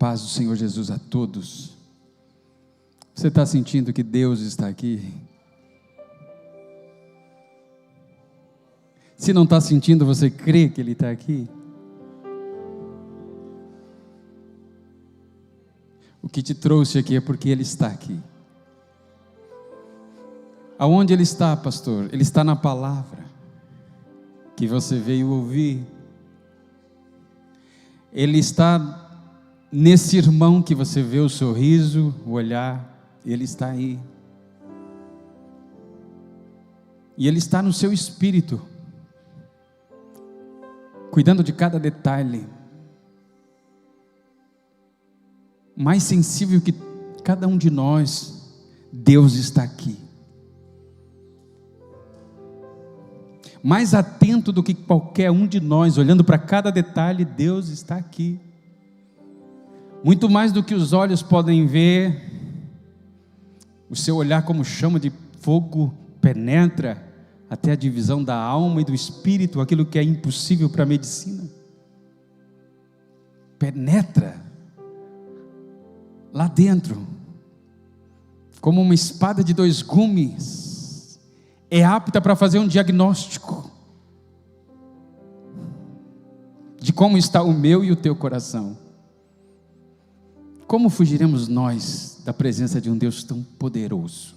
paz do Senhor Jesus a todos. Você está sentindo que Deus está aqui? Se não está sentindo, você crê que Ele está aqui? O que te trouxe aqui é porque Ele está aqui. Aonde Ele está, pastor? Ele está na palavra que você veio ouvir. Ele está nesse irmão que você vê o sorriso, o olhar. Ele está aí. E Ele está no seu espírito, cuidando de cada detalhe, mais sensível que cada um de nós. Deus está aqui, mais atento do que qualquer um de nós, olhando para cada detalhe. Deus está aqui, muito mais do que os olhos podem ver. O seu olhar, como chama de fogo, penetra até a divisão da alma e do espírito, aquilo que é impossível para a medicina. Penetra lá dentro, como uma espada de dois gumes, é apta para fazer um diagnóstico de como está o meu e o teu coração. Como fugiremos nós da presença de um Deus tão poderoso?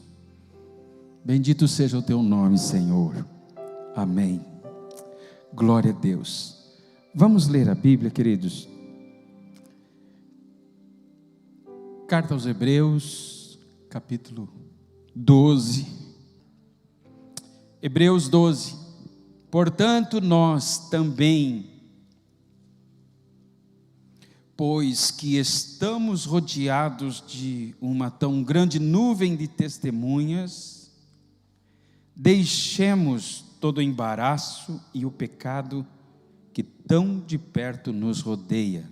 Bendito seja o teu nome, Senhor. Amém. Glória a Deus. Vamos ler a Bíblia, queridos. Carta aos Hebreus, capítulo 12. Hebreus 12. Portanto, nós também, pois que estamos rodeados de uma tão grande nuvem de testemunhas, deixemos todo o embaraço e o pecado que tão de perto nos rodeia,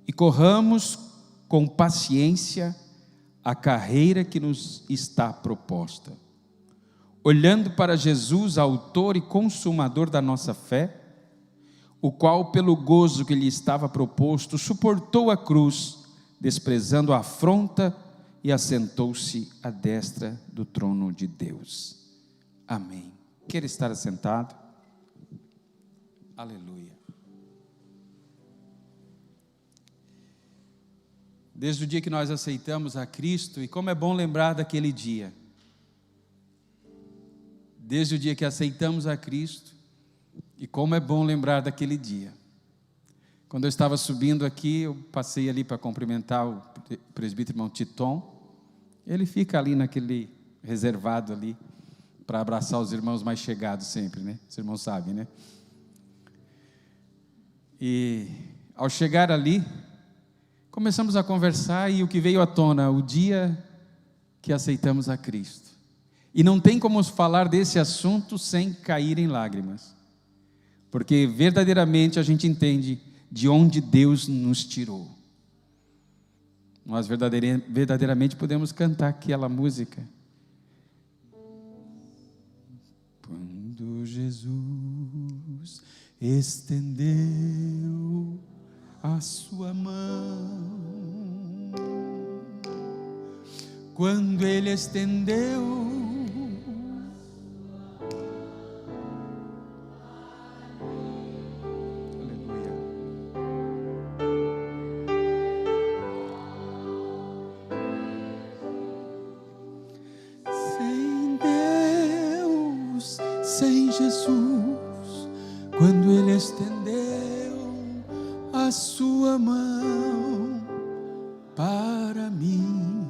e corramos com paciência a carreira que nos está proposta, olhando para Jesus, autor e consumador da nossa fé, o qual, pelo gozo que lhe estava proposto, suportou a cruz, desprezando a afronta, e assentou-se à destra do trono de Deus. Amém. Quer estar assentado? Aleluia. Desde o dia que nós aceitamos a Cristo, e como é bom lembrar daquele dia. Desde o dia que aceitamos a Cristo, e como é bom lembrar daquele dia. Quando eu estava subindo aqui, eu passei ali para cumprimentar o presbítero irmão Titon. Ele fica ali naquele reservado ali, para abraçar os irmãos mais chegados sempre, né? Os irmãos sabem, né? E ao chegar ali, começamos a conversar, e o que veio à tona, o dia que aceitamos a Cristo. E não tem como falar desse assunto sem cair em lágrimas, porque verdadeiramente a gente entende de onde Deus nos tirou. Nós verdadeiramente podemos cantar aquela música. Quando Jesus estendeu a sua mão, quando Ele estendeu sem Jesus, quando Ele estendeu a sua mão para mim.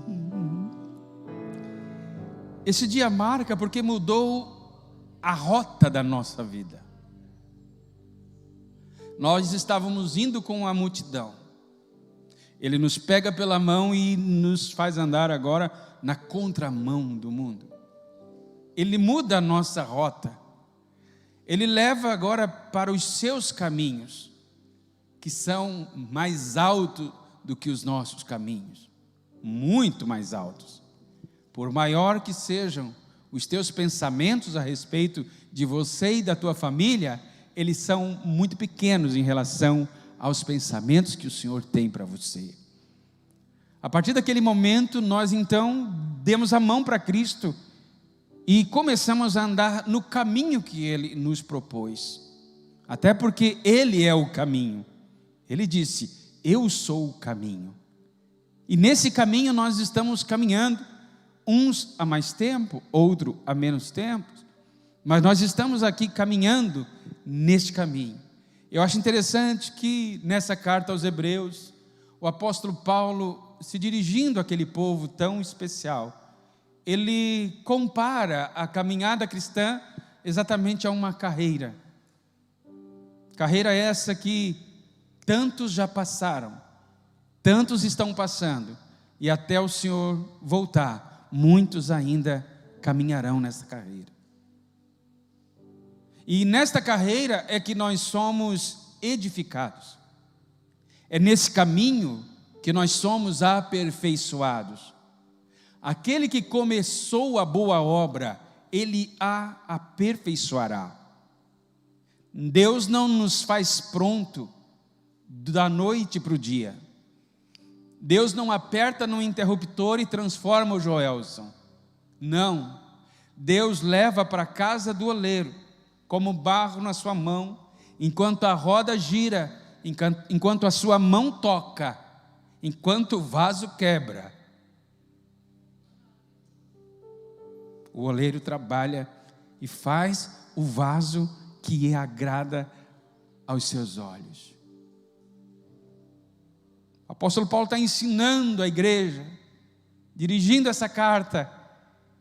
Esse dia marca porque mudou a rota da nossa vida. Nós estávamos indo com a multidão. Ele nos pega pela mão e nos faz andar agora na contramão do mundo. Ele muda a nossa rota. Ele leva agora para os seus caminhos, que são mais altos do que os nossos caminhos, muito mais altos. Por maior que sejam os teus pensamentos a respeito de você e da tua família, eles são muito pequenos em relação aos pensamentos que o Senhor tem para você. A partir daquele momento, nós então demos a mão para Cristo e começamos a andar no caminho que Ele nos propôs. Até porque Ele é o caminho. Ele disse: eu sou o caminho. E nesse caminho nós estamos caminhando, uns há mais tempo, outro há menos tempo, mas nós estamos aqui caminhando neste caminho. Eu acho interessante que nessa carta aos Hebreus, o apóstolo Paulo, se dirigindo àquele povo tão especial, ele compara a caminhada cristã exatamente a uma carreira. Carreira essa que tantos já passaram, tantos estão passando, e até o Senhor voltar, muitos ainda caminharão nessa carreira. E nesta carreira é que nós somos edificados. É nesse caminho que nós somos aperfeiçoados. Aquele que começou a boa obra, Ele a aperfeiçoará. Deus não nos faz pronto da noite para o dia. Deus não aperta no interruptor e transforma o Joelson. Não. Deus leva para a casa do oleiro, como barro na sua mão, enquanto a roda gira, enquanto a sua mão toca, enquanto o vaso quebra. O oleiro trabalha e faz o vaso que agrada aos seus olhos. O apóstolo Paulo está ensinando a igreja, dirigindo essa carta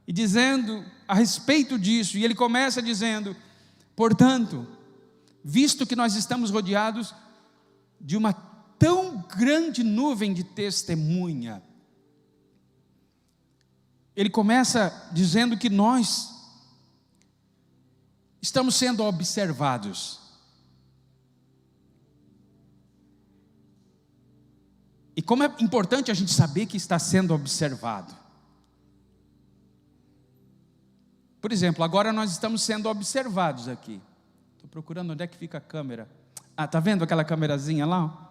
e dizendo a respeito disso, e ele começa dizendo: portanto, visto que nós estamos rodeados de uma tão grande nuvem de testemunha, ele começa dizendo que nós estamos sendo observados. E como é importante a gente saber que está sendo observado. Por exemplo, agora nós estamos sendo observados aqui. Estou procurando onde é que fica a câmera. Ah, está vendo aquela câmerazinha lá?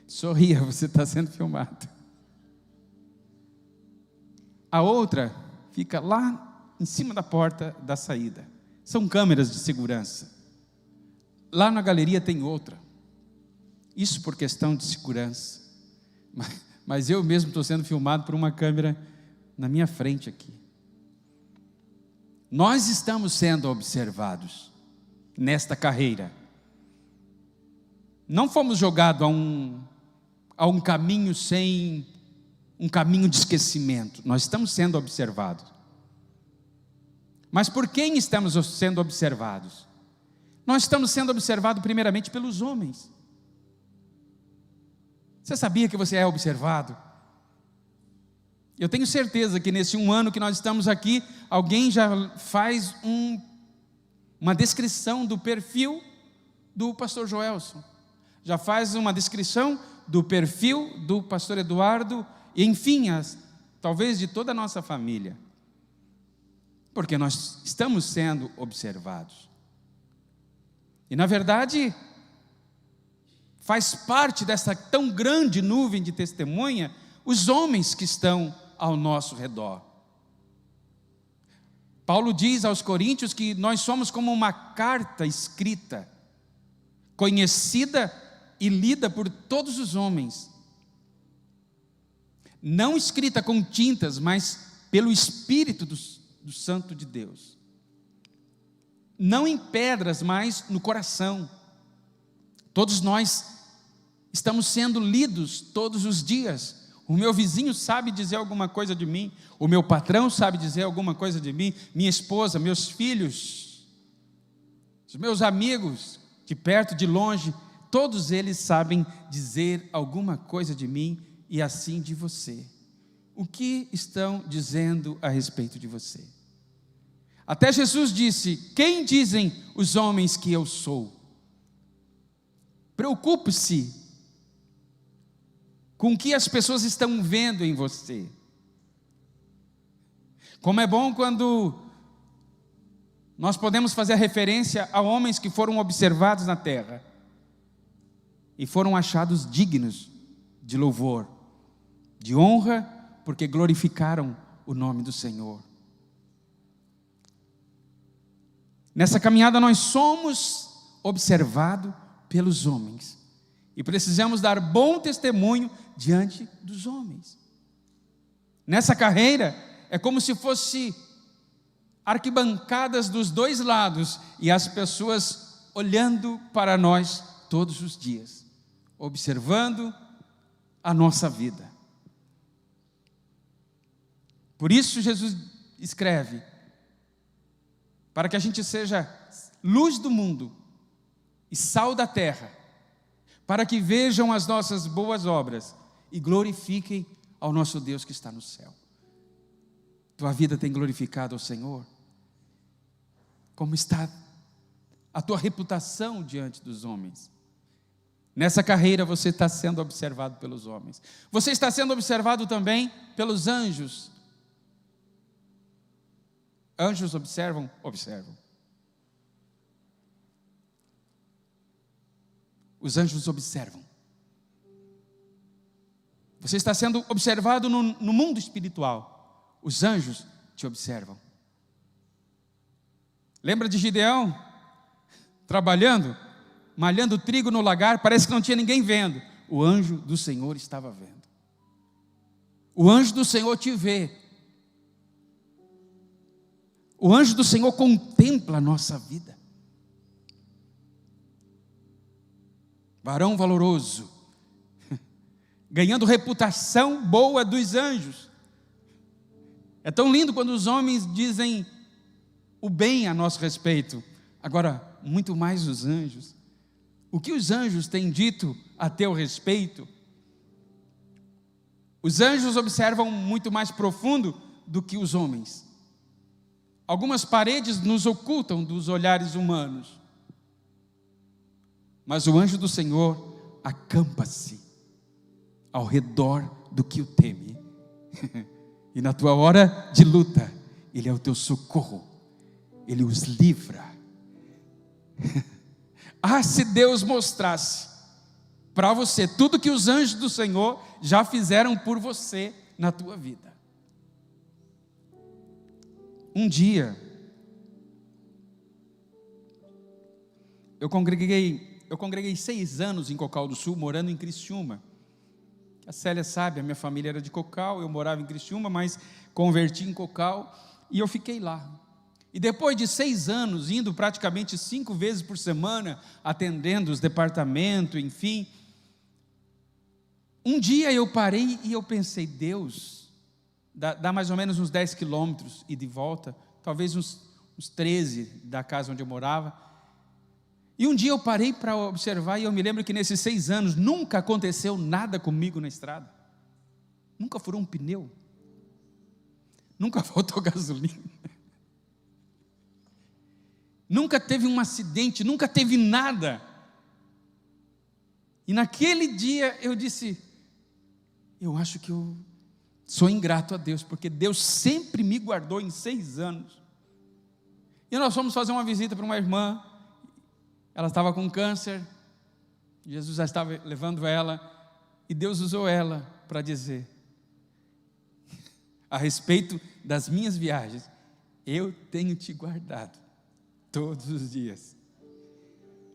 Sorria, você está sendo filmado. A outra fica lá em cima da porta da saída. São câmeras de segurança. Lá na galeria tem outra. Isso por questão de segurança. Mas eu mesmo estou sendo filmado por uma câmera na minha frente aqui. Nós estamos sendo observados nesta carreira. Não fomos jogados a um caminho sem um caminho de esquecimento. Nós estamos sendo observados. Mas por quem estamos sendo observados? Nós estamos sendo observados primeiramente pelos homens. Você sabia que você é observado? Eu tenho certeza que nesse 1 ano que nós estamos aqui, alguém já faz uma descrição do perfil do pastor Joelson. Já faz uma descrição do perfil do pastor Eduardo, e enfim, talvez de toda a nossa família. Porque nós estamos sendo observados. E na verdade, faz parte dessa tão grande nuvem de testemunha os homens que estão ao nosso redor. Paulo diz aos Coríntios que nós somos como uma carta escrita, conhecida e lida por todos os homens, não escrita com tintas, mas pelo Espírito do Santo de Deus, não em pedras, mas no coração. Todos nós estamos sendo lidos todos os dias. O meu vizinho sabe dizer alguma coisa de mim, o meu patrão sabe dizer alguma coisa de mim, minha esposa, meus filhos, os meus amigos, de perto, de longe, todos eles sabem dizer alguma coisa de mim e assim de você. O que estão dizendo a respeito de você? Até Jesus disse: quem dizem os homens que eu sou? Preocupe-se com o que as pessoas estão vendo em você. Como é bom quando nós podemos fazer referência a homens que foram observados na terra e foram achados dignos de louvor, de honra, porque glorificaram o nome do Senhor. Nessa caminhada nós somos observados pelos homens e precisamos dar bom testemunho diante dos homens. Nessa carreira é como se fosse arquibancadas dos dois lados e as pessoas olhando para nós todos os dias, observando a nossa vida. Por isso Jesus escreve, para que a gente seja luz do mundo e sal da terra, para que vejam as nossas boas obras e glorifiquem ao nosso Deus que está no céu. Tua vida tem glorificado ao Senhor? Como está a tua reputação diante dos homens? Nessa carreira você está sendo observado pelos homens. Você está sendo observado também pelos anjos. Anjos observam? Observam. Os anjos observam. Você está sendo observado no mundo espiritual. Os anjos te observam. Lembra de Gideão? Trabalhando, malhando trigo no lagar, parece que não tinha ninguém vendo. O anjo do Senhor estava vendo. O anjo do Senhor te vê. O anjo do Senhor contempla a nossa vida. Varão valoroso, ganhando reputação boa dos anjos. É tão lindo quando os homens dizem o bem a nosso respeito. Agora, muito mais os anjos. O que os anjos têm dito a teu respeito? Os anjos observam muito mais profundo do que os homens. Algumas paredes nos ocultam dos olhares humanos. Mas o anjo do Senhor acampa-se ao redor do que o teme. E na tua hora de luta, Ele é o teu socorro. Ele os livra. Ah, se Deus mostrasse para você tudo que os anjos do Senhor já fizeram por você na tua vida. Um dia, eu congreguei 6 anos em Cocal do Sul, morando em Criciúma. A Célia sabe, a minha família era de Cocal, eu morava em Criciúma, mas converti em Cocal e eu fiquei lá. E depois de 6 anos, indo praticamente 5 vezes por semana, atendendo os departamentos, enfim, um dia eu parei e eu pensei, Deus, dá mais ou menos uns 10 quilômetros e de volta, talvez uns 13 da casa onde eu morava. E um dia eu parei para observar e eu me lembro que nesses 6 anos nunca aconteceu nada comigo na estrada. Nunca furou um pneu. Nunca faltou gasolina. Nunca teve um acidente, nunca teve nada. E naquele dia eu disse, eu acho que eu sou ingrato a Deus, porque Deus sempre me guardou em 6 anos. E nós fomos fazer uma visita para uma irmã, ela estava com câncer, Jesus já estava levando ela, e Deus usou ela para dizer, a respeito das minhas viagens, eu tenho te guardado todos os dias.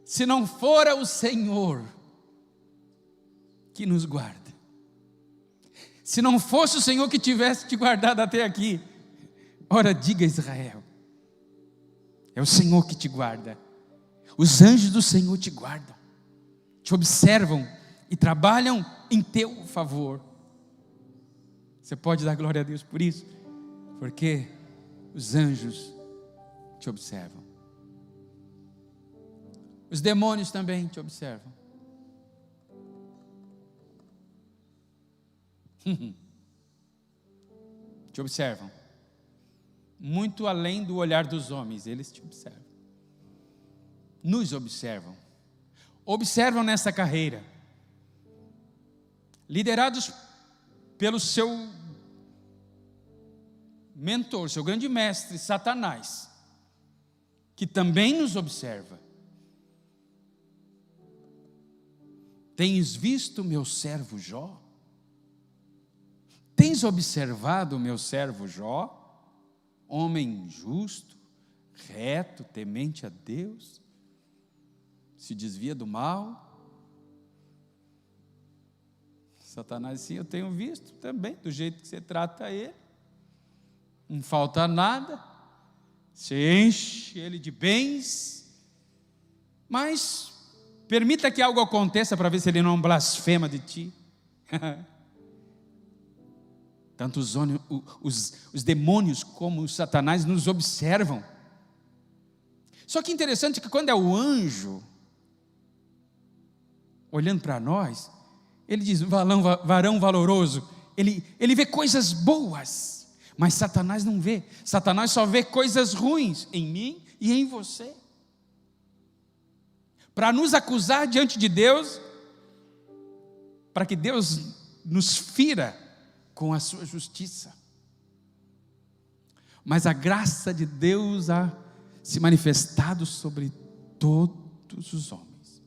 Se não fora o Senhor que nos guarda, se não fosse o Senhor que tivesse te guardado até aqui, ora diga Israel, é o Senhor que te guarda. Os anjos do Senhor te guardam, te observam e trabalham em teu favor. Você pode dar glória a Deus por isso? Porque os anjos te observam. Os demônios também te observam. Te observam. Muito além do olhar dos homens, eles te observam. Nos observam. Observam nessa carreira. Liderados pelo seu mentor, seu grande mestre, Satanás. que também nos observa. Tens visto meu servo Jó? Tens observado o meu servo Jó? Homem justo, reto, temente a Deus, se desvia do mal. Satanás, sim, eu tenho visto também, do jeito que você trata ele, não falta nada, você enche ele de bens, mas permita que algo aconteça para ver se ele não blasfema de ti. Tanto os demônios como os Satanás nos observam. Só que interessante que quando é o anjo olhando para nós, ele diz, varão valoroso, ele vê coisas boas, mas Satanás não vê. Satanás só vê coisas ruins em mim e em você, para nos acusar diante de Deus, para que Deus nos fira com a sua justiça. Mas a graça de Deus há se manifestado sobre todos os homens,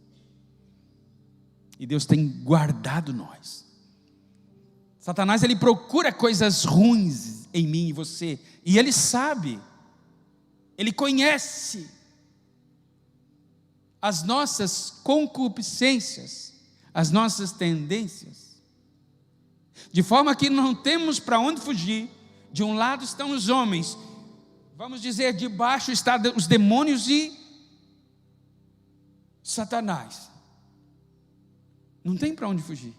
e Deus tem guardado nós. Satanás, ele procura coisas ruins em mim e você, e ele sabe, ele conhece as nossas concupiscências, as nossas tendências, de forma que não temos para onde fugir. De um lado estão os homens, vamos dizer, de baixo estão os demônios e Satanás. Não tem para onde fugir,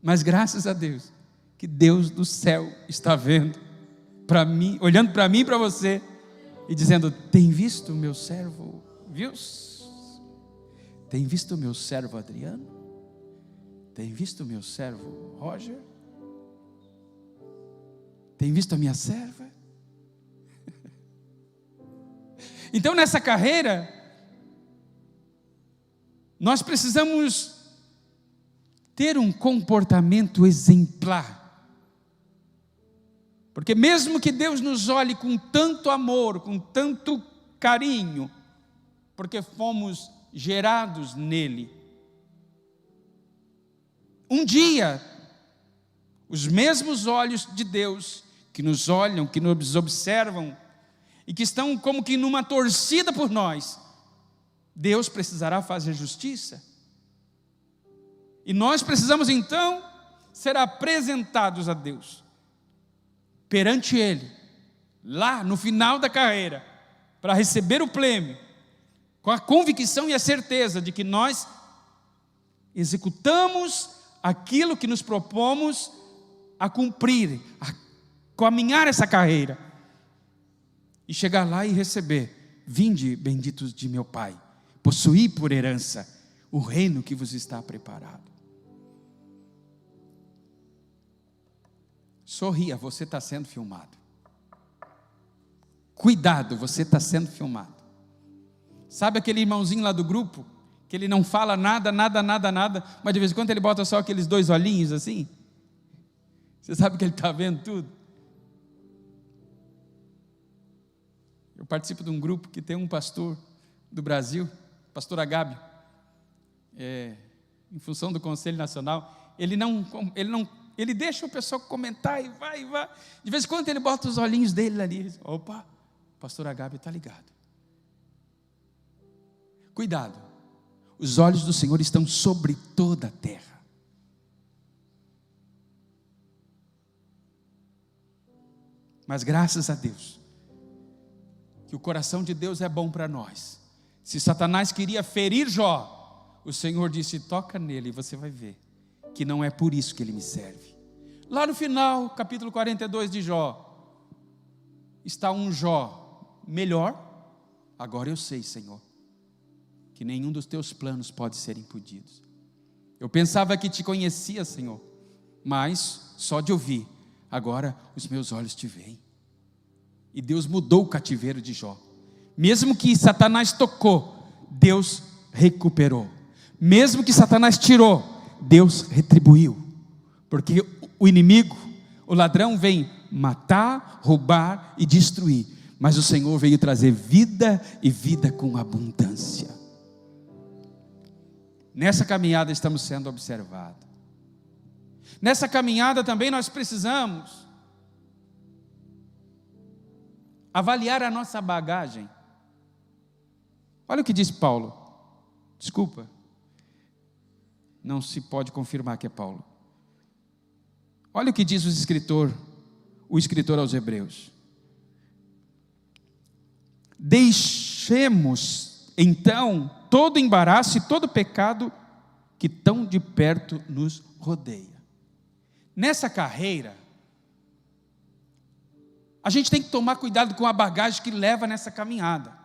mas graças a Deus, que Deus do céu está vendo para mim, olhando para mim e para você, e dizendo, tem visto o meu servo, viu? Tem visto o meu servo Adriano? Tem visto o meu servo Roger? Tem visto a minha serva? Então nessa carreira, nós precisamos ter um comportamento exemplar, porque mesmo que Deus nos olhe com tanto amor, com tanto carinho, porque fomos gerados nele, um dia, os mesmos olhos de Deus, que nos olham, que nos observam, e que estão como que numa torcida por nós, Deus precisará fazer justiça, e nós precisamos então ser apresentados a Deus, perante Ele, lá no final da carreira, para receber o prêmio, com a convicção e a certeza de que nós executamos aquilo que nos propomos a cumprir, a caminhar essa carreira, e chegar lá e receber, vinde benditos de meu Pai, possuí por herança o reino que vos está preparado. Sorria, você está sendo filmado. Cuidado, você está sendo filmado. Sabe aquele irmãozinho lá do grupo, que ele não fala nada, mas de vez em quando ele bota só aqueles dois olhinhos assim? Você sabe que ele está vendo tudo? Eu participo de um grupo que tem um pastor do Brasil, pastor Agábio, em função do Conselho Nacional, ele deixa o pessoal comentar e vai. De vez em quando ele bota os olhinhos dele ali. Opa, o pastor Agábio está ligado. Cuidado, os olhos do Senhor estão sobre toda a terra. Mas graças a Deus, que o coração de Deus é bom para nós. Se Satanás queria ferir Jó, o Senhor disse, toca nele e você vai ver que não é por isso que ele me serve. Lá no final, capítulo 42 de Jó, está um Jó melhor. Agora eu sei, Senhor, que nenhum dos teus planos pode ser impedido. Eu pensava que te conhecia, Senhor, mas só de ouvir, agora os meus olhos te veem. E Deus mudou o cativeiro de Jó. Mesmo que Satanás tocou, Deus recuperou. Mesmo que Satanás tirou, Deus retribuiu. Porque o inimigo, o ladrão, vem matar, roubar e destruir. mas o Senhor veio trazer vida e vida com abundância. Nessa caminhada estamos sendo observados. Nessa caminhada também nós precisamos avaliar a nossa bagagem. Olha o que diz Paulo. Desculpa, não se pode confirmar que é Paulo. Olha o que diz o escritor aos Hebreus. Deixemos então todo embaraço e todo pecado que tão de perto nos rodeia. Nessa carreira, a gente tem que tomar cuidado com a bagagem que leva nessa caminhada.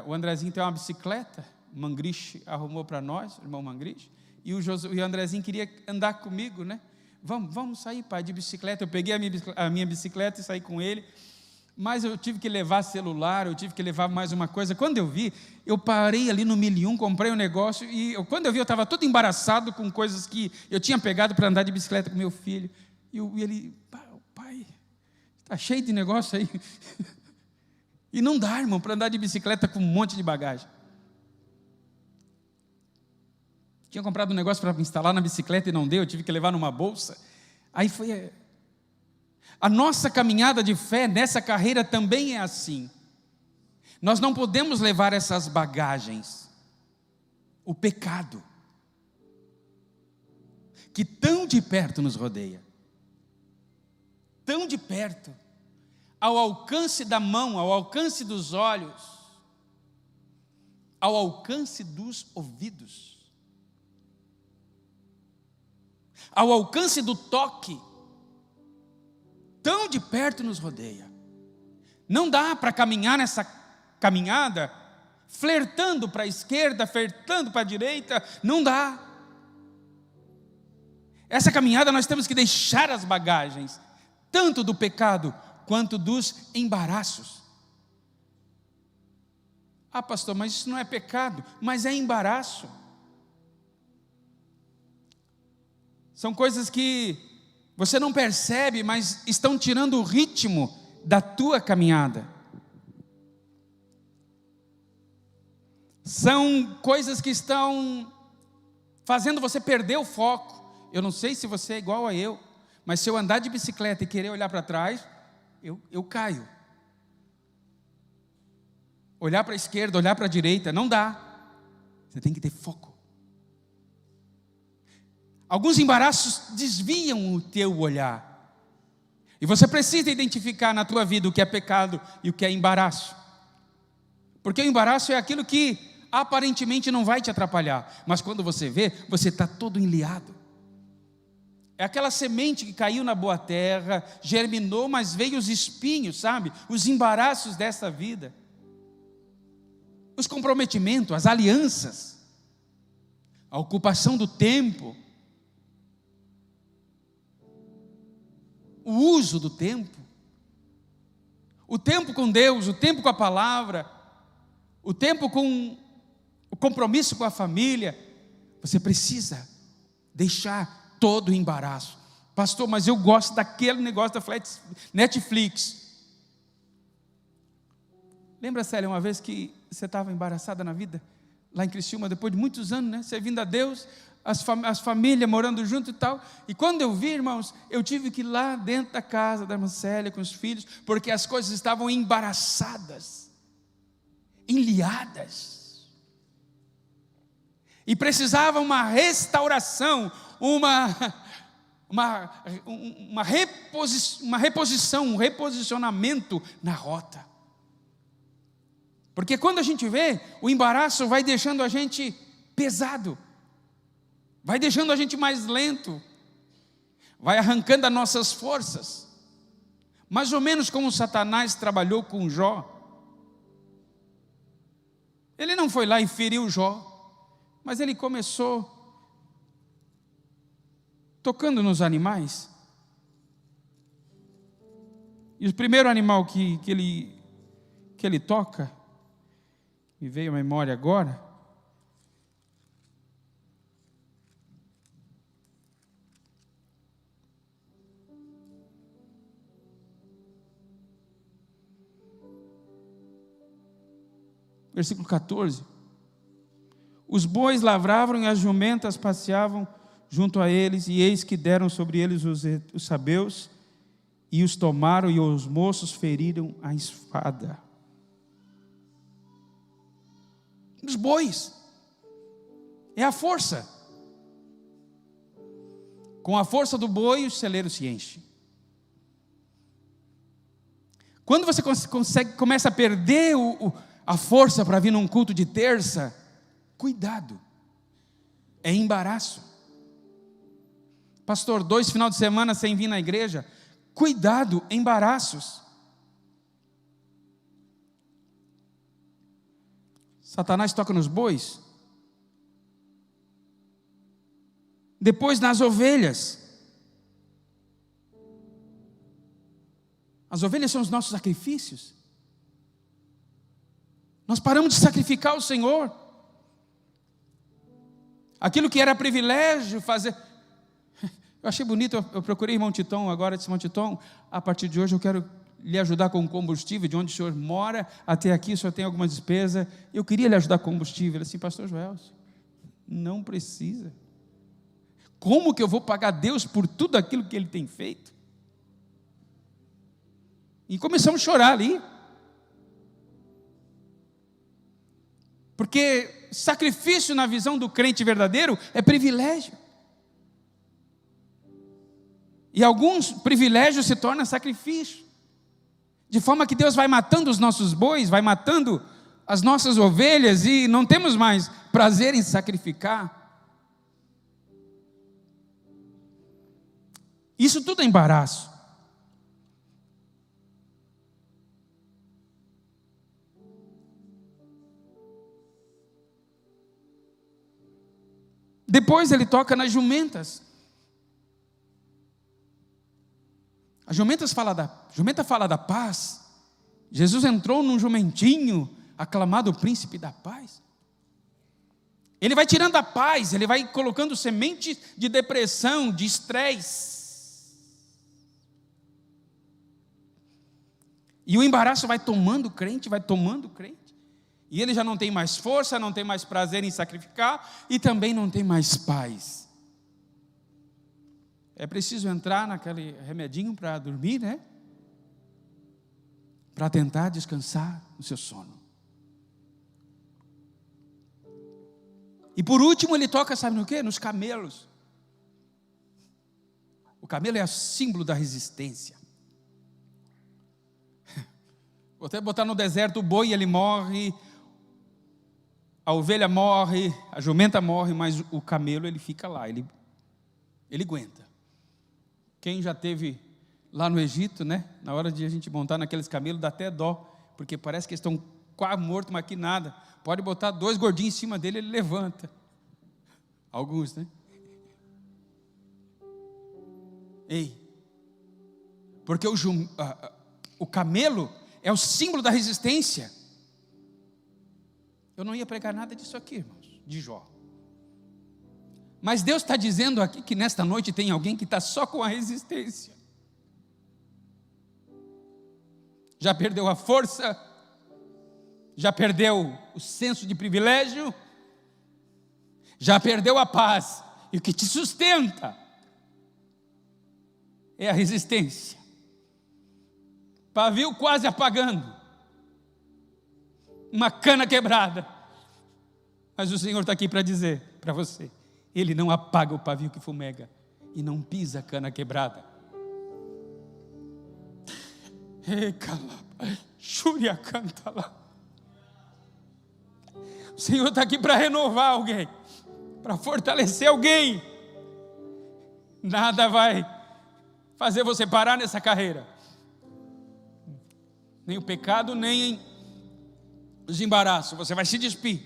O Andrezinho tem uma bicicleta, o Mangriche arrumou para nós, o irmão Mangriche, e o Andrezinho queria andar comigo, né? Vamos sair, pai, de bicicleta. Eu peguei a minha bicicleta e saí com ele, mas eu tive que levar celular, eu tive que levar mais uma coisa. Quando eu vi, eu parei ali no 1001, comprei um negócio, e quando eu vi, eu estava todo embaraçado com coisas que eu tinha pegado para andar de bicicleta com meu filho, e ele, pai, está cheio de negócio aí, e não dá, irmão, para andar de bicicleta com um monte de bagagem. Tinha comprado um negócio para instalar na bicicleta e não deu, eu tive que levar numa bolsa. Aí foi. A nossa caminhada de fé nessa carreira também é assim. Nós não podemos levar essas bagagens. O pecado, que tão de perto nos rodeia, tão de perto, ao alcance da mão, ao alcance dos olhos, ao alcance dos ouvidos, ao alcance do toque, tão de perto nos rodeia. Não dá para caminhar nessa caminhada flertando para a esquerda, flertando para a direita, não dá. Essa caminhada nós temos que deixar as bagagens, tanto do pecado quanto dos embaraços. Ah, pastor, mas isso não é pecado, mas é embaraço. São coisas que você não percebe, mas estão tirando o ritmo da tua caminhada. São coisas que estão fazendo você perder o foco. Eu não sei se você é igual a eu, mas se eu andar de bicicleta e querer olhar para trás, eu caio. Olhar para a esquerda, olhar para a direita, não dá. Você tem que ter foco. Alguns embaraços desviam o teu olhar. E você precisa identificar na tua vida o que é pecado e o que é embaraço. Porque o embaraço é aquilo que aparentemente não vai te atrapalhar, mas quando você vê, você está todo enliado. É aquela semente que caiu na boa terra, germinou, mas veio os espinhos, sabe? Os embaraços dessa vida. Os comprometimentos, as alianças, a ocupação do tempo, o uso do tempo, o tempo com Deus, o tempo com a palavra, o tempo com o compromisso com a família. Você precisa deixar todo o embaraço. Pastor, mas eu gosto daquele negócio da Netflix. Lembra, Célia, uma vez que você estava embaraçada na vida, lá em Criciúma, depois de muitos anos, né? Servindo a Deus, as famílias morando junto e tal, e quando eu vi, irmãos, eu tive que ir lá dentro da casa da irmã Célia com os filhos, porque as coisas estavam embaraçadas, enliadas, e precisava uma restauração, uma reposição, um reposicionamento na rota. Porque quando a gente vê, o embaraço vai deixando a gente pesado, vai deixando a gente mais lento, vai arrancando as nossas forças, mais ou menos como Satanás trabalhou com Jó. Ele não foi lá e feriu Jó, mas ele começou tocando nos animais. E o primeiro animal que ele toca, me veio à memória agora, versículo 14. Os bois lavravam e as jumentas passeavam junto a eles, e eis que deram sobre eles os sabeus, e os tomaram, e os moços feriram a espada. Os bois é a força. Com a força do boi, o celeiro se enche. Quando você começa a perder a força para vir num culto de terça, cuidado, é embaraço. Pastor, 2 final de semana sem vir na igreja, cuidado, embaraços. Satanás toca nos bois. Depois nas ovelhas. As ovelhas são os nossos sacrifícios. Nós paramos de sacrificar o Senhor. Aquilo que era privilégio fazer. Eu achei bonito, eu procurei irmão Titon agora, disse: irmão Titon, a partir de hoje eu quero lhe ajudar com combustível, de onde o senhor mora até aqui, o senhor tem alguma despesa, eu queria lhe ajudar com combustível. Ele assim: pastor Joel, não precisa. Como que eu vou pagar Deus por tudo aquilo que Ele tem feito? E começamos a chorar ali. Porque sacrifício na visão do crente verdadeiro é privilégio. E alguns privilégios se tornam sacrifício. De forma que Deus vai matando os nossos bois, vai matando as nossas ovelhas, e não temos mais prazer em sacrificar. Isso tudo é embaraço. Depois ele toca nas jumentas. A jumenta fala da paz. Jesus entrou num jumentinho, aclamado príncipe da paz. Ele vai tirando a paz, ele vai colocando sementes de depressão, de estresse. E o embaraço vai tomando o crente, e ele já não tem mais força, não tem mais prazer em sacrificar, e também não tem mais paz. É preciso entrar naquele remedinho para dormir, né? Para tentar descansar no seu sono. E por último ele toca, sabe no quê? Nos camelos. O camelo é o símbolo da resistência. Vou até botar no deserto o boi, ele morre, a ovelha morre, a jumenta morre, mas o camelo ele fica lá, ele aguenta. Quem já teve lá no Egito, né? Na hora de a gente montar naqueles camelos, dá até dó, porque parece que eles estão quase mortos, mas que nada. Pode botar 2 gordinhos em cima dele, ele levanta. Alguns, né? Ei, porque o camelo é o símbolo da resistência. Eu não ia pregar nada disso aqui, irmãos, de Jó. Mas Deus está dizendo aqui que nesta noite tem alguém que está só com a resistência. Já perdeu a força, já perdeu o senso de privilégio, já perdeu a paz, e o que te sustenta é a resistência. Pavio quase apagando, uma cana quebrada, mas o Senhor está aqui para dizer para você: Ele não apaga o pavio que fumega e não pisa a cana quebrada. O Senhor está aqui para renovar alguém, para fortalecer alguém. Nada vai fazer você parar nessa carreira, nem o pecado, nem os embaraços. Você vai se despir.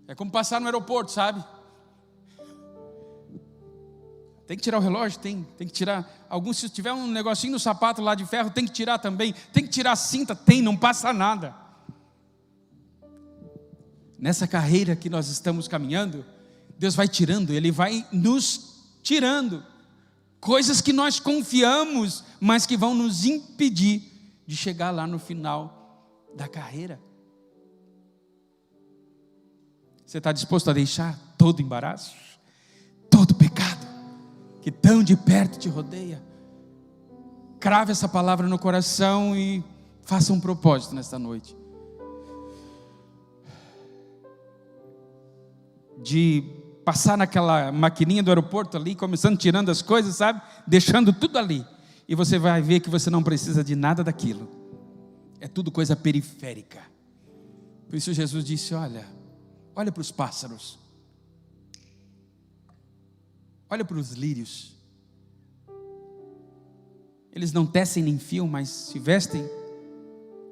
É como passar no aeroporto, sabe? Tem que tirar o relógio? Tem que tirar. Alguns, se tiver um negocinho no sapato lá de ferro, tem que tirar também. Tem que tirar a cinta? Não passa nada. Nessa carreira que nós estamos caminhando, Deus vai tirando, Ele vai nos tirando coisas que nós confiamos, mas que vão nos impedir de chegar lá no final da carreira. Você está disposto a deixar todo embaraço, todo pecado que tão de perto te rodeia? Crave essa palavra no coração e faça um propósito nesta noite, de passar naquela maquininha do aeroporto ali, começando tirando as coisas, sabe? Deixando tudo ali. E você vai ver que você não precisa de nada daquilo. É tudo coisa periférica. Por isso Jesus disse, olha para os pássaros. Olha para os lírios. Eles não tecem nem fiam, mas se vestem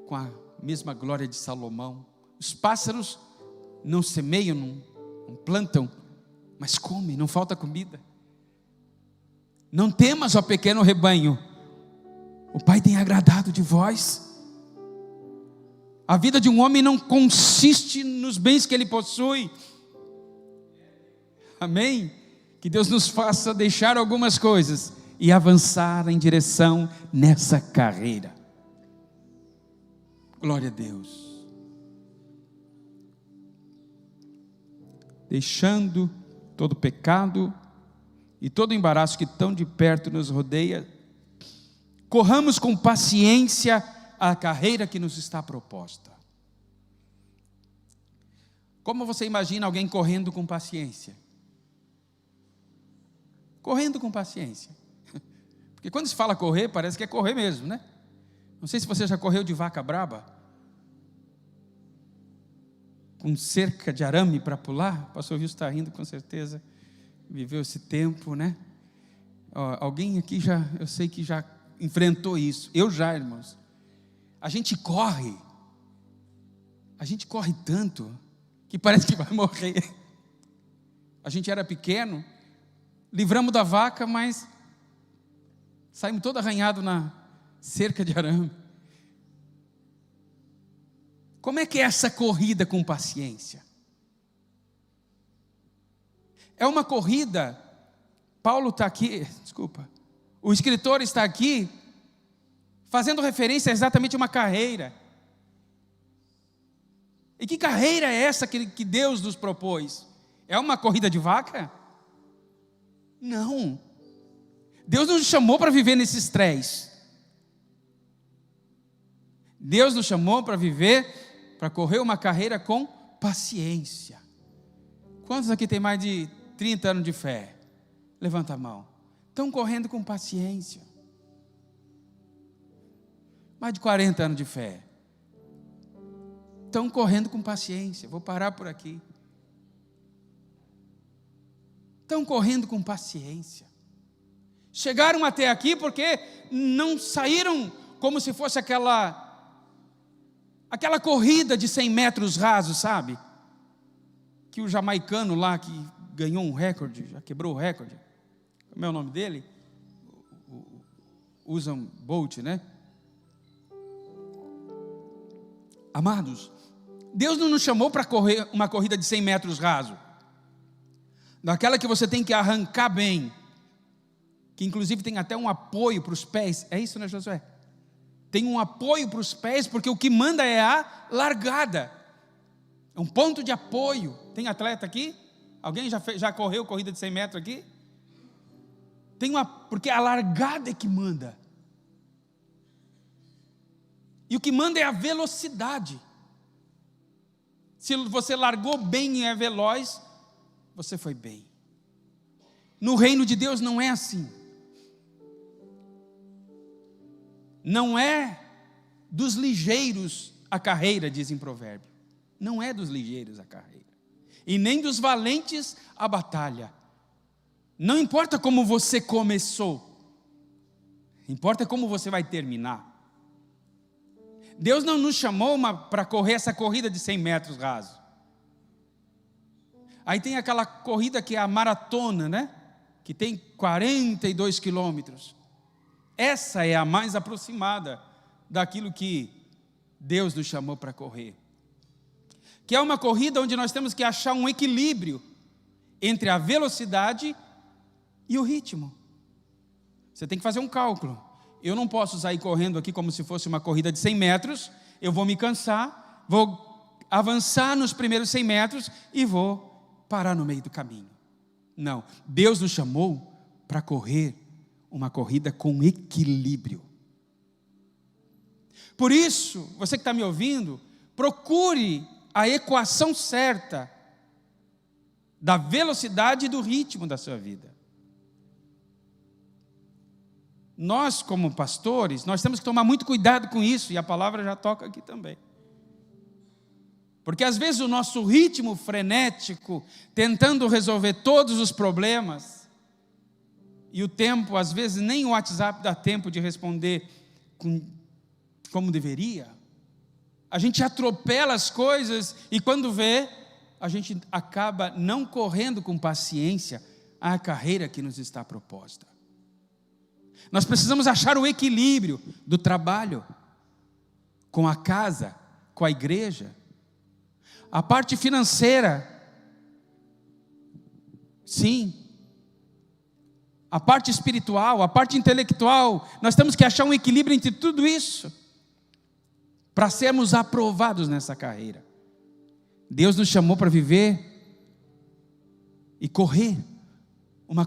com a mesma glória de Salomão. Os pássaros não semeiam, não plantam, mas comem, não falta comida. Não temas, ó pequeno rebanho, o Pai tem agradado de vós. A vida de um homem não consiste nos bens que ele possui. Amém? Que Deus nos faça deixar algumas coisas e avançar em direção nessa carreira. Glória a Deus. Deixando todo pecado e todo embaraço que tão de perto nos rodeia, corramos com paciência a carreira que nos está proposta. Como você imagina alguém correndo com paciência? Correndo com paciência. Porque quando se fala correr, parece que é correr mesmo, né? Não sei se você já correu de vaca braba, com cerca de arame para pular. O pastor Wilson está rindo, com certeza viveu esse tempo, né? Alguém aqui já, eu sei que já enfrentou isso. Eu já, irmãos. A gente corre tanto que parece que vai morrer. A gente era pequeno, livramos da vaca, mas saímos todo arranhado na cerca de arame. Como é que é essa corrida com paciência? É uma corrida, Paulo está aqui, o escritor está aqui fazendo referência a exatamente uma carreira. E que carreira é essa que Deus nos propôs? É uma corrida de vaca? Não. Deus nos chamou para viver nesse estresse. Deus nos chamou para viver, para correr uma carreira com paciência. Quantos aqui tem mais de 30 anos de fé? Levanta a mão. Estão correndo com paciência. Mais de 40 anos de fé. Estão correndo com paciência. Vou parar por aqui. Estão correndo com paciência. Chegaram até aqui porque não saíram como se fosse aquela corrida de 100 metros rasos, sabe? Que o jamaicano lá que ganhou um recorde, já quebrou o recorde. Como é o nome dele? Usain Bolt, né? Amados, Deus não nos chamou para correr uma corrida de 100 metros raso, daquela que você tem que arrancar bem, que inclusive tem até um apoio para os pés. É isso, né, Josué? Tem um apoio para os pés, porque o que manda é a largada. É um ponto de apoio. Tem atleta aqui? Alguém já correu corrida de 100 metros aqui? Porque a largada é que manda. E o que manda é a velocidade. Se você largou bem e é veloz, você foi bem. No reino de Deus não é assim. Não é dos ligeiros a carreira, diz em Provérbio. Não é dos ligeiros a carreira. E nem dos valentes a batalha. Não importa como você começou, importa como você vai terminar. Deus não nos chamou para correr essa corrida de 100 metros raso. Aí tem aquela corrida que é a maratona, né? Que tem 42 quilômetros. Essa é a mais aproximada daquilo que Deus nos chamou para correr. Que é uma corrida onde nós temos que achar um equilíbrio entre a velocidade e o ritmo. Você tem que fazer um cálculo. Eu não posso sair correndo aqui como se fosse uma corrida de 100 metros eu vou me cansar, vou avançar nos primeiros 100 metros e vou parar no meio do caminho. Não, Deus nos chamou para correr uma corrida com equilíbrio. Por isso, você que está me ouvindo, procure a equação certa da velocidade e do ritmo da sua vida. Nós, como pastores, nós temos que tomar muito cuidado com isso, e a palavra já toca aqui também. Porque às vezes o nosso ritmo frenético, tentando resolver todos os problemas, e o tempo, às vezes nem o WhatsApp dá tempo de responder como deveria, a gente atropela as coisas, e quando vê, a gente acaba não correndo com paciência a carreira que nos está proposta. Nós precisamos achar o equilíbrio do trabalho com a casa, com a igreja. A parte financeira, sim. A parte espiritual, a parte intelectual, nós temos que achar um equilíbrio entre tudo isso, para sermos aprovados nessa carreira. Deus nos chamou para viver e correr uma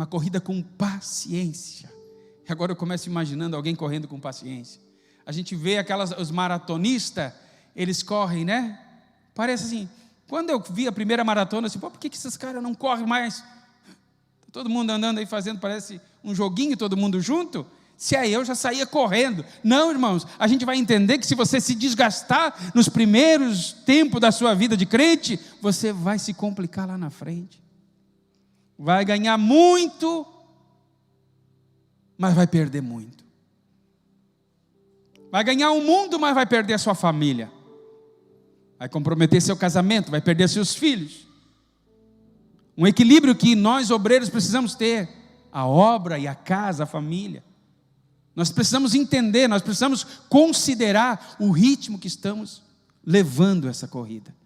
corrida com paciência. E agora eu começo imaginando alguém correndo com paciência. A gente vê os maratonistas, eles correm, né? Parece assim, quando eu vi a primeira maratona, assim, por que esses caras não correm mais? Todo mundo andando aí fazendo, parece um joguinho, todo mundo junto. Se é eu, já saía correndo. Não, irmãos, a gente vai entender que se você se desgastar nos primeiros tempos da sua vida de crente, você vai se complicar lá na frente. Vai ganhar muito, mas vai perder muito. Vai ganhar o mundo, mas vai perder a sua família. Vai comprometer seu casamento, vai perder seus filhos. Um equilíbrio que nós obreiros precisamos ter. A obra e a casa, a família. Nós precisamos entender, nós precisamos considerar o ritmo que estamos levando essa corrida.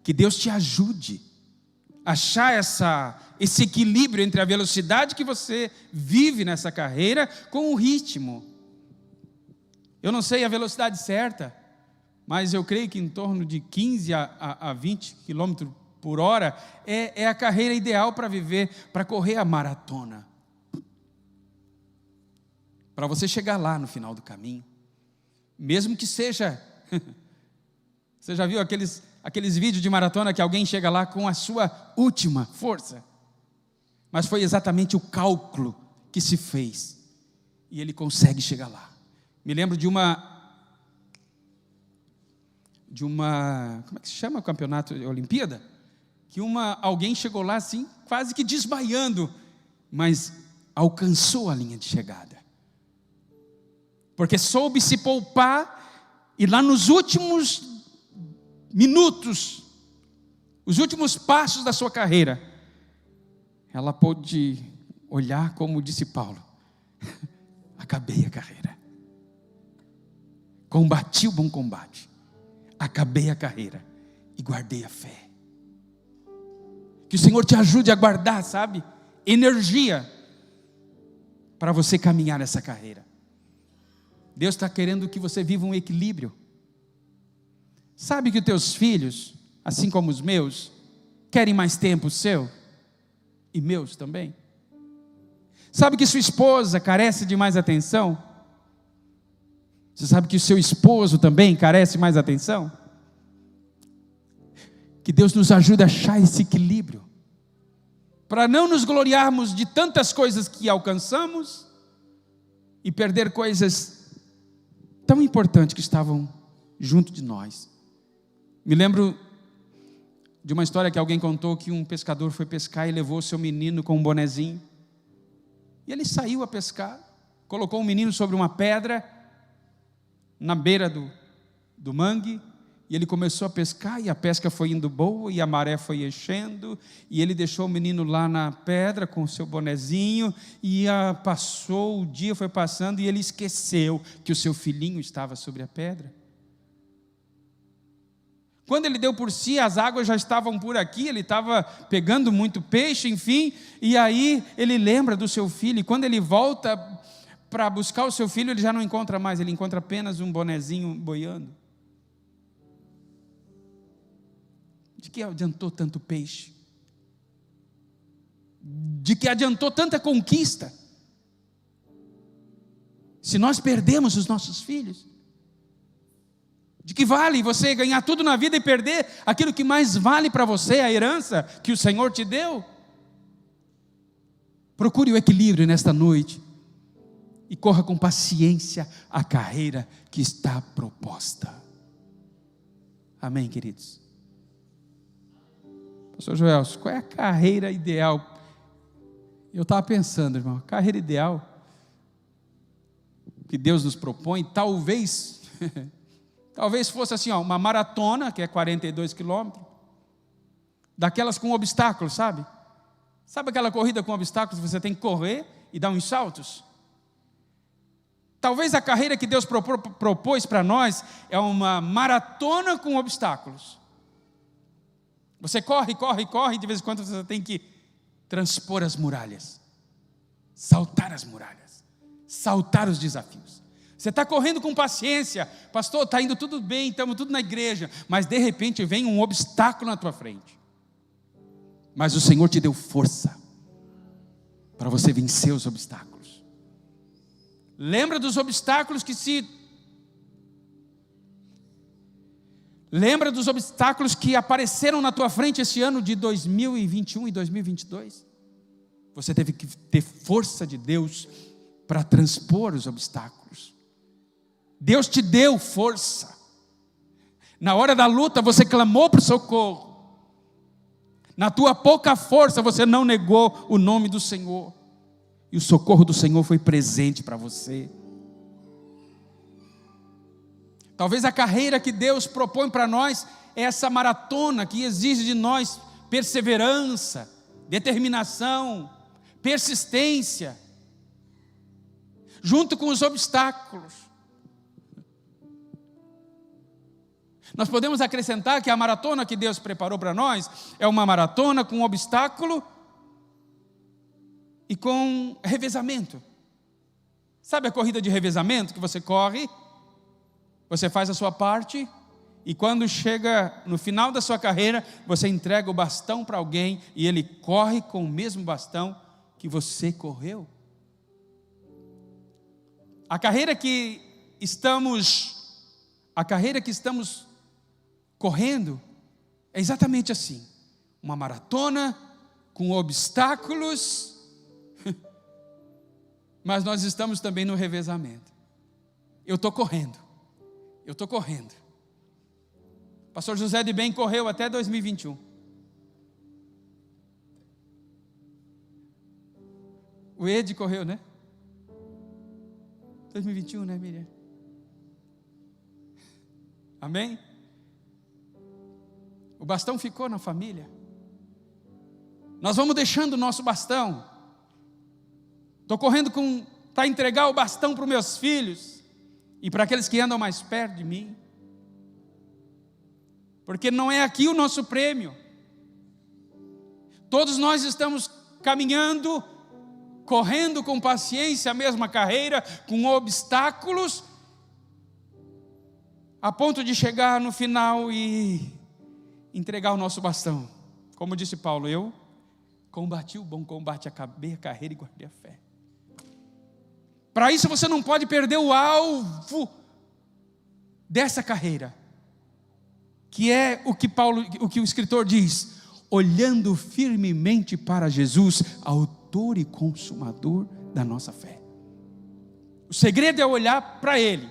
Que Deus te ajude a achar esse equilíbrio entre a velocidade que você vive nessa carreira com o ritmo. Eu não sei a velocidade certa, mas eu creio que em torno de 15 a 20 km por hora é a carreira ideal para viver, para correr a maratona. Para você chegar lá no final do caminho, mesmo que seja, você já viu aqueles vídeos de maratona que alguém chega lá com a sua última força, mas foi exatamente o cálculo que se fez, e ele consegue chegar lá. Me lembro de uma, como é que se chama o campeonato, Olimpíada? Que alguém chegou lá assim, quase que desmaiando, mas alcançou a linha de chegada. Porque soube se poupar, e lá nos últimos minutos, os últimos passos da sua carreira, ela pôde olhar como disse Paulo: acabei a carreira, combati o bom combate, acabei a carreira e guardei a fé. Que o Senhor te ajude a guardar, sabe, energia para você caminhar essa carreira. Deus está querendo que você viva um equilíbrio. Sabe que os teus filhos, assim como os meus, querem mais tempo seu e meus também. Sabe que sua esposa carece de mais atenção? Você sabe que o seu esposo também carece de mais atenção? Que Deus nos ajude a achar esse equilíbrio, para não nos gloriarmos de tantas coisas que alcançamos e perder coisas tão importantes que estavam junto de nós. Me lembro de uma história que alguém contou, que um pescador foi pescar e levou seu menino com um bonezinho. E ele saiu a pescar, colocou o menino sobre uma pedra, na beira do mangue, e ele começou a pescar, e a pesca foi indo boa, e a maré foi enchendo, e ele deixou o menino lá na pedra com o seu bonezinho, e passou o dia, foi passando, e ele esqueceu que o seu filhinho estava sobre a pedra. Quando ele deu por si, as águas já estavam por aqui, ele estava pegando muito peixe, enfim, e aí ele lembra do seu filho, e quando ele volta para buscar o seu filho, ele já não encontra mais, ele encontra apenas um bonezinho boiando. De que adiantou tanto peixe? De que adiantou tanta conquista? Se nós perdemos os nossos filhos? De que vale você ganhar tudo na vida e perder aquilo que mais vale para você, a herança que o Senhor te deu? Procure o equilíbrio nesta noite e corra com paciência a carreira que está proposta. Amém, queridos? Pastor Joel, qual é a carreira ideal? Eu estava pensando, irmão, a carreira ideal que Deus nos propõe, talvez fosse assim, uma maratona, que é 42 quilômetros, daquelas com obstáculos, sabe? Sabe aquela corrida com obstáculos, você tem que correr e dar uns saltos? Talvez a carreira que Deus propôs para nós é uma maratona com obstáculos. Você corre, de vez em quando você tem que transpor as muralhas, saltar as muralhas, saltar os desafios. Você está correndo com paciência, pastor, está indo tudo bem, estamos tudo na igreja, mas de repente vem um obstáculo na tua frente. Mas o Senhor te deu força para você vencer os obstáculos. Lembra dos obstáculos Lembra dos obstáculos que apareceram na tua frente esse ano de 2021 e 2022? Você teve que ter força de Deus para transpor os obstáculos. Deus te deu força. Na hora da luta você clamou por socorro. Na tua pouca força você não negou o nome do Senhor. E o socorro do Senhor foi presente para você. Talvez a carreira que Deus propõe para nós é essa maratona que exige de nós perseverança, determinação, persistência, junto com os obstáculos. Nós podemos acrescentar que a maratona que Deus preparou para nós é uma maratona com obstáculo e com revezamento. Sabe a corrida de revezamento que você corre? Você faz a sua parte e quando chega no final da sua carreira, você entrega o bastão para alguém e ele corre com o mesmo bastão que você correu. A carreira que estamos correndo é exatamente assim. Uma maratona com obstáculos, mas nós estamos também no revezamento. Eu estou correndo. Pastor José de Bem correu até 2021. O Ed correu, né? 2021, né, Miriam? Amém? O bastão ficou na família. Nós vamos deixando o nosso bastão. Estou correndo para entregar o bastão para os meus filhos e para aqueles que andam mais perto de mim. Porque não é aqui o nosso prêmio. Todos nós estamos caminhando, correndo com paciência a mesma carreira, com obstáculos, a ponto de chegar no final e entregar o nosso bastão. Como disse Paulo, eu combati o bom combate, acabei a carreira e guardei a fé. Para isso você não pode perder o alvo dessa carreira, que é o que o escritor diz: olhando firmemente para Jesus, autor e consumador da nossa fé. O segredo é olhar para Ele.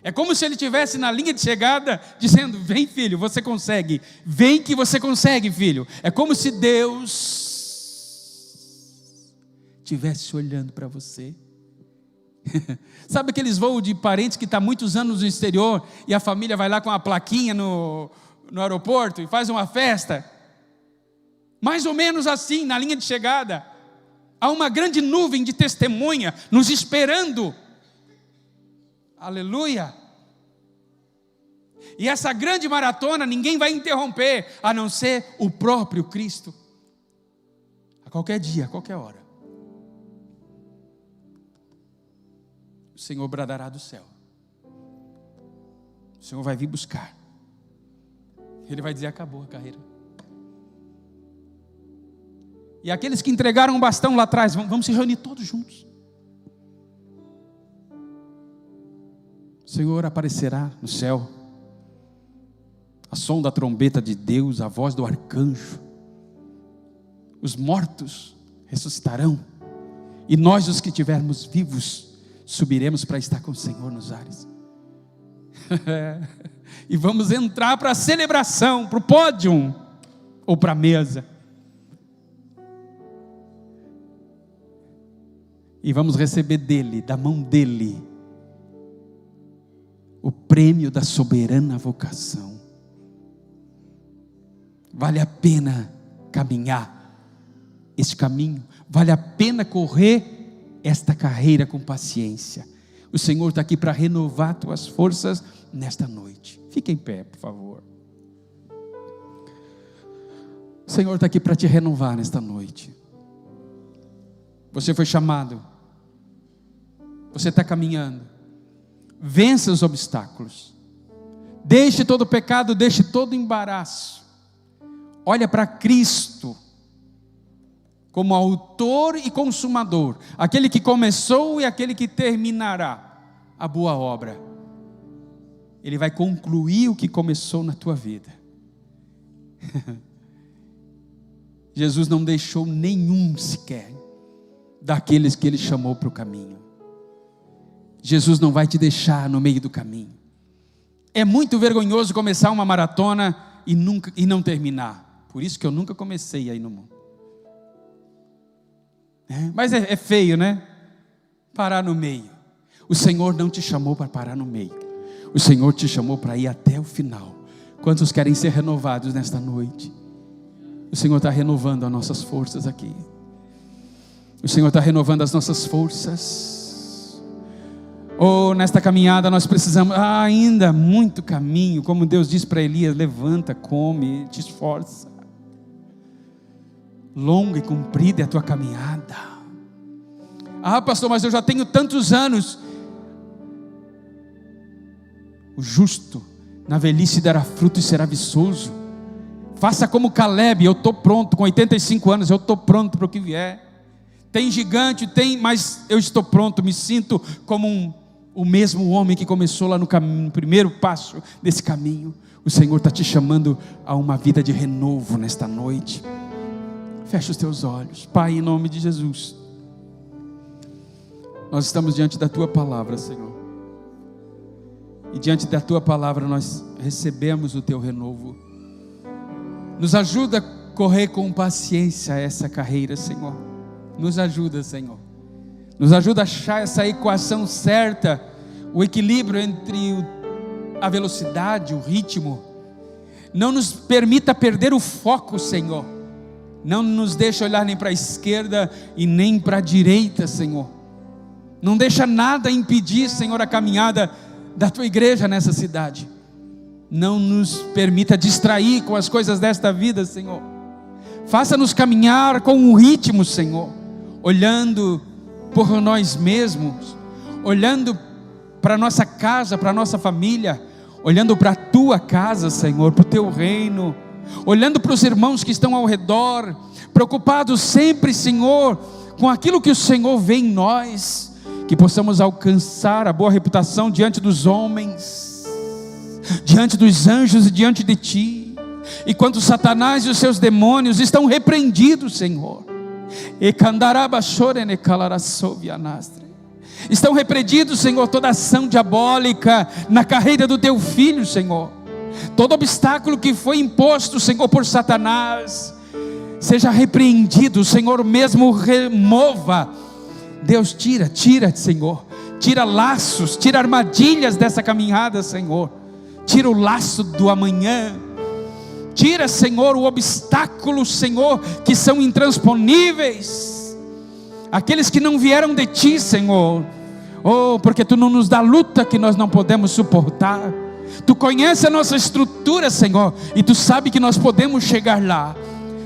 É como se Ele estivesse na linha de chegada, dizendo: vem, filho, você consegue. Vem que você consegue, filho. É como se Deus estivesse olhando para você. Sabe aqueles voos de parentes que estão muitos anos no exterior e a família vai lá com uma plaquinha no aeroporto e faz uma festa? Mais ou menos assim, na linha de chegada, há uma grande nuvem de testemunha nos esperando. Aleluia! E essa grande maratona ninguém vai interromper, a não ser o próprio Cristo. A qualquer dia, a qualquer hora, o Senhor bradará do céu. O Senhor vai vir buscar. Ele vai dizer: acabou a carreira. E aqueles que entregaram o bastão lá atrás, vamos se reunir todos juntos. O Senhor aparecerá no céu, a som da trombeta de Deus, a voz do arcanjo. Os mortos ressuscitarão, e nós, os que estivermos vivos, subiremos para estar com o Senhor nos ares. E vamos entrar para a celebração, para o pódio, ou para a mesa. E vamos receber dele, da mão dele, o prêmio da soberana vocação. Vale a pena caminhar este caminho, vale a pena correr esta carreira com paciência. O Senhor está aqui para renovar tuas forças nesta noite. Fique em pé, por favor. O Senhor está aqui para te renovar nesta noite. Você foi chamado, você está caminhando. Vença os obstáculos, deixe todo o pecado, deixe todo o embaraço. Olha para Cristo como autor e consumador, aquele que começou e aquele que terminará a boa obra. Ele vai concluir o que começou na tua vida. Jesus não deixou nenhum sequer daqueles que Ele chamou para o caminho. Jesus não vai te deixar no meio do caminho. É muito vergonhoso começar uma maratona e não terminar. Por isso que eu nunca comecei aí no mundo. Mas é feio, né? Parar no meio. O Senhor não te chamou para parar no meio. O Senhor te chamou para ir até o final. Quantos querem ser renovados nesta noite? O Senhor está renovando as nossas forças aqui. O Senhor está renovando as nossas forças. Nesta caminhada nós precisamos, ainda muito caminho, como Deus disse para Elias: levanta, come, te esforça. Longa e comprida é a tua caminhada. Pastor, mas eu já tenho tantos anos. O justo na velhice dará fruto e será viçoso. Faça como Caleb: eu estou pronto, com 85 anos eu estou pronto para o que vier. Tem gigante, mas eu estou pronto, me sinto como o mesmo homem que começou lá no primeiro passo desse caminho. O Senhor está te chamando a uma vida de renovo nesta noite. Fecha os teus olhos. Pai, em nome de Jesus, nós estamos diante da Tua palavra, Senhor, e diante da Tua palavra nós recebemos o Teu renovo. Nos ajuda a correr com paciência essa carreira, Senhor. Nos ajuda, Senhor. Nos ajuda a achar essa equação certa, o equilíbrio entre a velocidade, o ritmo. Não nos permita perder o foco, Senhor. Não nos deixa olhar nem para a esquerda e nem para a direita, Senhor. Não deixa nada impedir, Senhor, a caminhada da Tua igreja nessa cidade. Não nos permita distrair com as coisas desta vida, Senhor. Faça-nos caminhar com um ritmo, Senhor, olhando por nós mesmos, olhando para a nossa casa, para a nossa família, olhando para a Tua casa, Senhor, para o Teu reino, olhando para os irmãos que estão ao redor, preocupados sempre, Senhor, com aquilo que o Senhor vê em nós, que possamos alcançar a boa reputação diante dos homens, diante dos anjos e diante de Ti. E quando Satanás e os seus demônios estão repreendidos, Senhor, estão repreendidos, Senhor, toda ação diabólica na carreira do Teu Filho, Senhor. Todo obstáculo que foi imposto, Senhor, por Satanás, seja repreendido, Senhor, mesmo remova. Deus, tira, Senhor, tira laços, tira armadilhas dessa caminhada, Senhor. Tira o laço do amanhã. Tira, Senhor, o obstáculo, Senhor, que são intransponíveis. Aqueles que não vieram de Ti, Senhor. Porque Tu não nos dá luta que nós não podemos suportar. Tu conhece a nossa estrutura, Senhor, e Tu sabe que nós podemos chegar lá.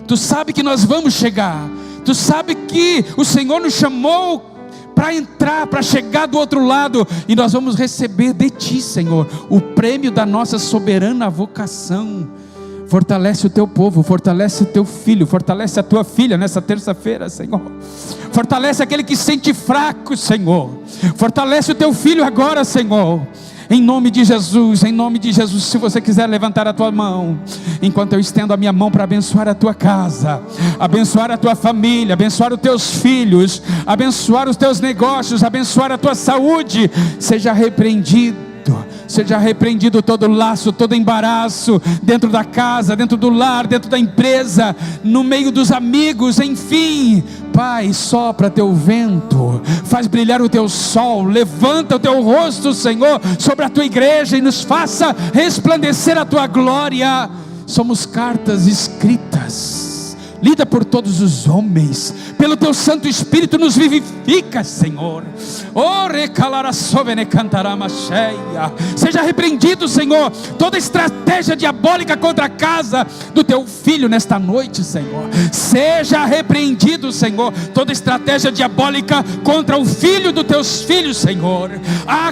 Tu sabe que nós vamos chegar. Tu sabe que o Senhor nos chamou para entrar, para chegar do outro lado, e nós vamos receber de Ti, Senhor, o prêmio da nossa soberana vocação. Fortalece o teu povo, fortalece o teu filho, fortalece a tua filha nessa terça-feira, Senhor. Fortalece aquele que se sente fraco, Senhor. Fortalece o teu filho agora, Senhor. Em nome de Jesus, em nome de Jesus. Se você quiser levantar a tua mão, enquanto eu estendo a minha mão para abençoar a tua casa, abençoar a tua família, abençoar os teus filhos, abençoar os teus negócios, abençoar a tua saúde, seja repreendido. Seja repreendido todo laço, todo embaraço, dentro da casa, dentro do lar, dentro da empresa, no meio dos amigos, enfim. Pai, sopra teu vento, faz brilhar o teu sol, levanta o teu rosto, Senhor, sobre a tua igreja e nos faça resplandecer a tua glória. Somos cartas escritas, lida por todos os homens, pelo teu Santo Espírito nos vivifica, Senhor. Seja repreendido, Senhor, toda estratégia diabólica contra a casa do teu filho nesta noite, Senhor. Seja repreendido, Senhor, toda estratégia diabólica contra o filho dos teus filhos, Senhor.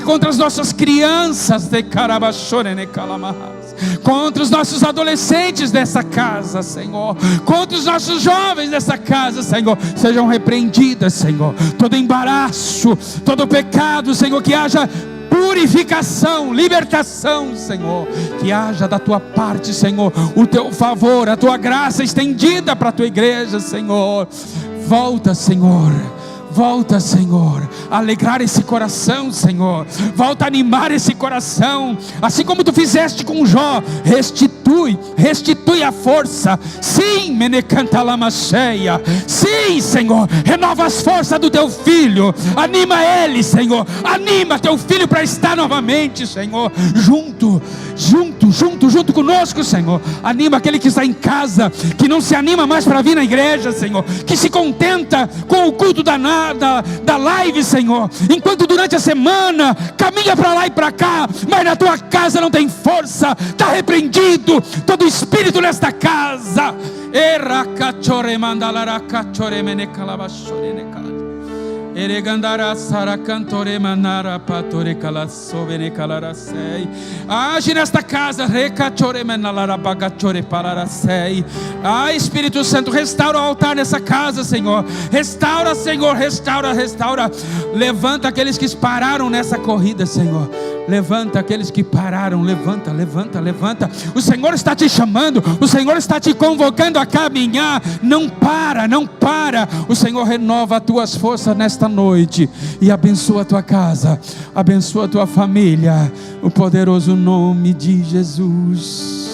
Contra as nossas crianças, contra os nossos adolescentes dessa casa, Senhor, contra os nossos jovens dessa casa, Senhor, sejam repreendidas, Senhor, todo embaraço, todo pecado, Senhor, que haja purificação, libertação, Senhor, que haja da tua parte, Senhor, o teu favor, a tua graça estendida para a tua igreja, Senhor. Volta, Senhor. Volta, Senhor, a alegrar esse coração, Senhor. Volta a animar esse coração, assim como tu fizeste com Jó. Restitui a força. Sim, menecanta lama cheia. Sim, Senhor, renova as forças do teu filho. Anima ele, Senhor. Anima teu filho para estar novamente, Senhor, junto conosco, Senhor. Anima aquele que está em casa, que não se anima mais para vir na igreja, Senhor, que se contenta com o culto da live, Senhor, enquanto durante a semana caminha para lá e para cá, mas na tua casa não tem força. Está repreendido todo espírito nesta casa. Age nesta casa. Espírito Santo, restaura o altar nessa casa, Senhor. Restaura, Senhor, restaura. Levanta aqueles que pararam nessa corrida, Senhor. Levanta aqueles que pararam. Levanta. O Senhor está te chamando, o Senhor está te convocando a caminhar. Não para. O Senhor renova as tuas forças nesta noite e abençoa a tua casa, abençoa a tua família, o poderoso nome de Jesus.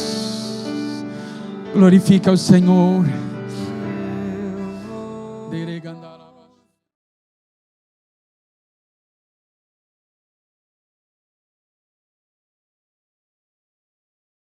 Glorifica o Senhor.